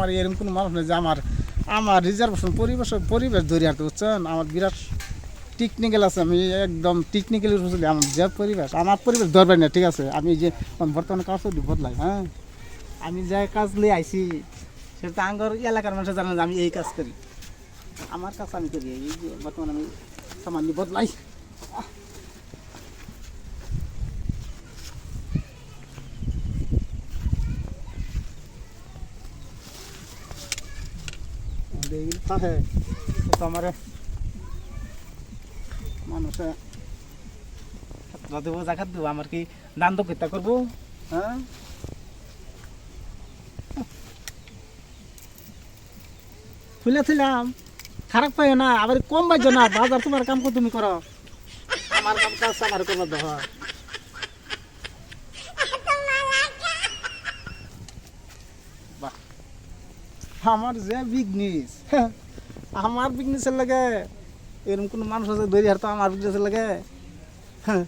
আমার এরকম কোনো মানুষ নেই যে আমার আমার রিজার্ভেশন পরিবেশ ধরে হাঁটতে বুঝছেন। আমার বিরাট টেকনিক্যাল আছে, আমি একদম টেকনিক্যালি বুঝলি আমার যে আমার পরিবেশ ধরবেন না, ঠিক আছে। আমি যে বর্তমানে কাজ বদলাই, হ্যাঁ আমি যে কাজ নিয়ে আইছি সেটা আঙ্গর এলাকার মানুষ জানে যে আমি এই কাজ করি, আমার কাজ আমি করি। এই যে বর্তমানে আমি সামান্য বদলাই। আমার মানুষে দেবো জায়গা দেবো, আমার কি দান তো কর্তা করবো, হ্যাঁ খুলেছিলাম খারাপ পাই না, আবার কম বাজো না। বাজার তোমার কাম কর, তুমি করো, আমার কাম কাজ আমার করবার দেওয়া। আমার যে বিজনেস, আমার বিজনেসের লাগে এরকম কোনো মানুষ আছে ধরি আর তো আমার বিজনেসের লাগে, হ্যাঁ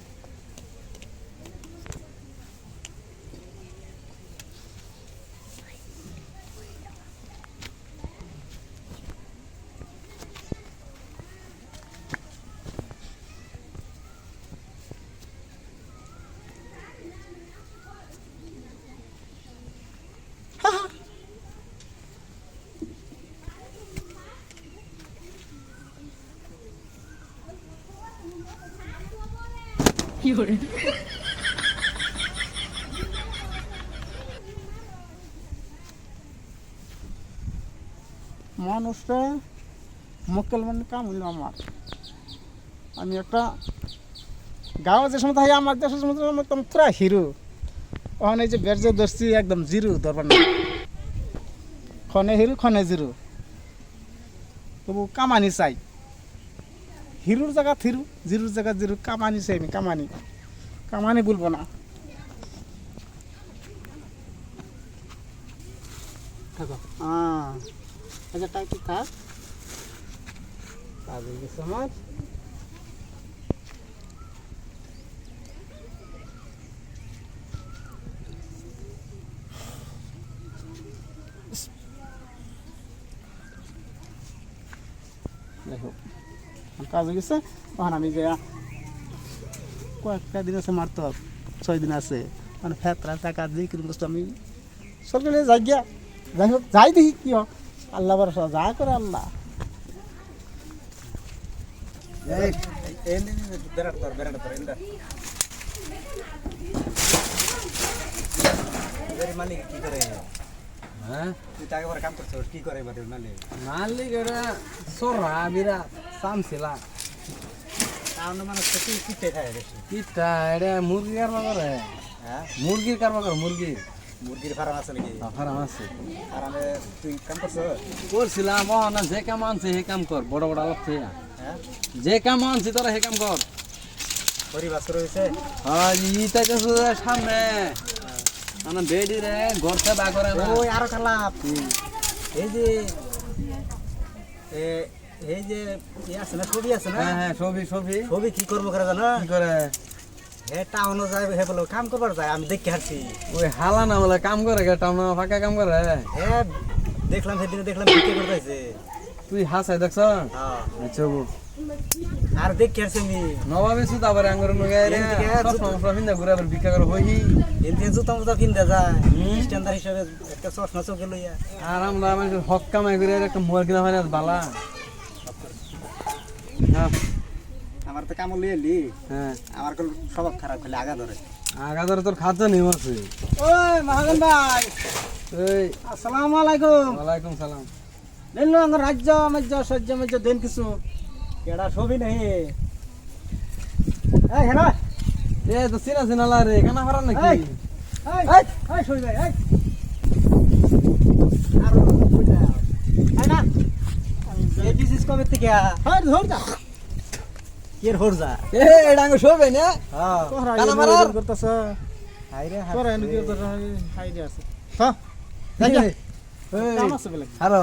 মানুষটা মক্কেল মানে কাম হইল আমার। আমি একটা গাঁও যে সময় থাকি আমার দেশের সময় একদম পুরা হিরো। ওখানে যে বেরজে ধরছি একদম জিরো ধরবার না, ক্ষণে হিরো ক্ষণে জিরো। তবু কামানি চাই, হিরোর জায়গা হিরো, জিরোর জায়গা জিরো। কামানি চাই, আমি কামানি কামানি বলবো না। থাকো আচ্ছা তাই কি থাক কাজ হয়ে গেছে আমার। দেখো কাজ হয়ে গেছে, তখন আমি যে কয়েকটা দিন আছে মারতে হবে, 6 দিন আছে, মানে ফেতরা টাকা দিয়ে কিরকম বস্তু আমি সরকারে যাই গিয়া, যাই হোক যাই দেখি কি হোক, আল্লাহ ভরসা যা করে আল্লাহ। মালিক কি করে? হ্যাঁ তুই টাকা পরে কাম করছিস, কি করে মালিক? মালিক এটা সরা বিরা সামছিলা তাহলে মানুষ তো কিটে খায় বেশি। কিটা এটা মুরগি কারবার করে, হ্যাঁ মুরগির কারবার করে। মুরগির ফার্ম আছে নাকি? ফার্ম আছে। ফার্মে তুই কাম করছিস? করছিলাম। না যে কাম আনছে হে কাম কর, বড় বড় আলাপ থেকে। হ্যাঁ যে কাম আনছি তোরা হে কাম কর। পরিবার শুরু হয়েছে? হ্যাঁ ইটা কিছু সামনে মানে বেডি রে গড়তে বা করে না। ওই আরো খালাপ এই যে এই যে আছে না, ছবি আছে না? হ্যাঁ হ্যাঁ ছবি কি করবো করে জানো? কি করে? হে টাউনও যায়, হে বলে কাম করবার যায়, আমি দেখে হারছি। ওই হালা না বলে কাম করে টাউন ফাঁকা কাম করে। হ্যাঁ দেখলাম, সেদিনে দেখলাম বিক্রি করতে আছে। তুই হাসাই দেখছ? আচ্ছা আর দেখে হারছি আমি নবাবে সুত আবার আঙ্গুর নগে রে সব সমস্যা ভিন্দা ঘুরে আবার বিক্রি করে হই এনতে জুতা মুতা কিনতে যায় স্ট্যান্ডার্ড হিসেবে একটা চশমা চোখে লইয়া। আর আমরা মানে হক কামাই করে একটা মোবাইল কিনা হয় না বালা। আমার তো কামড় লিয়ে এলি। হ্যাঁ আমার কোন স্বভাব খারাপ, খালি আগা ধরে তোর খাদ্য নিয়ম আছে। ওই মাহাজন ভাই, এই আসসালামু আলাইকুম। ওয়ালাইকুম সালাম। নেন আমার রাজ্য মাজ্য সহ্য মাজ্য দেন কিছু কেডা ছবি নেই। এই হেনা এ তো সিনা সিনালা রে কানা ফারান নাকি? এই এই এই সই ভাই এই আর কইতা আই না এই ডিজিজ কবে থেকে হয় ধর যা কের হর যা এ ডাঙ্গ শোবে না। হ্যাঁ কানা মারার করতেছ হাইরে হাই তোরা এনে কি তোরা হাইরে আছে। হ্যাঁ যাই যা এই কাম আছে বলে হ্যালো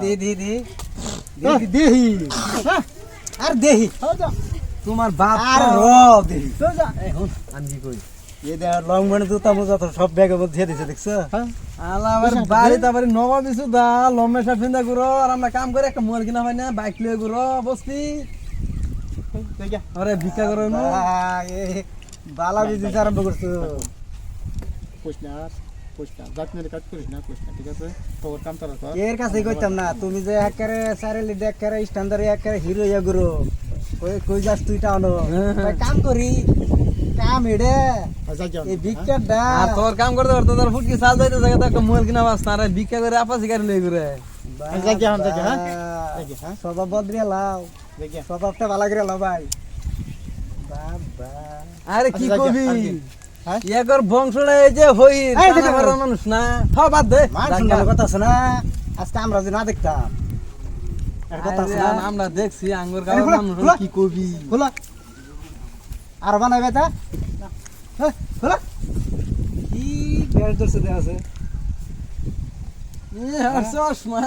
দি দি দি দেহি আর দেহি হো যা তোমার বাপ আর র দেহি তো যা এখন আমি কি কই এই দে লং মানে জুতা মোজা তো সব ব্যাগের মধ্যে দিয়ে দিছে দেখছো হ্যাঁ আলা আমার বাড়িতে আবার নবাবি সুদা লম্বা শার্ট পিন্দা গুরো আর আমরা কাম করে একটা মোবাইল কিনা হয় না বাইক লিয়ে গুরো বসতি দেখে আরে ভিক্ষা করো না বালা বিজনেস আরম্ভ করছো কইস না জাতনের কাজ করিস না কইস না ঠিক আছে তোর কাম তারা কর এর কাছে কইতাম না তুমি যে একেবারে সারেলি একেবারে স্ট্যান্ডার্ড একেবারে হিরো ইয়া গুরু কই কই যাস তুই টানো কাম করি কাম এডে এই ভিক্ষাটা আর তোর কাম করতে করতে তোর ফুটকি সাল যাইতে থাকে তো একটা মোবাইল কিনা বাস না রে ভিক্ষা করে আপা শিকারি লই করে দেখে হ্যাঁ দেখে হ্যাঁ স্বভাব বদলিয়ে লাও দেখে স্বভাবটা ভালো করে লাও ভাই বাবা আরে কি আচ্ছা, কবি হ্যাঁ? একর বংশটা এই যে হই এই দেখো। মানুষ না খাও বাদ দে মান শুনলে কথা আছে না আজকে আমরা যে না দেখতাম একটা কথা আছে না আমরা দেখছি আঙ্গুর আরে গাওয়ার খোলা, মানুষ খোলা। কি কবি খোলা আর বানাবে তা খোলা কি বেশ দর্শে দেওয়া আছে চশমা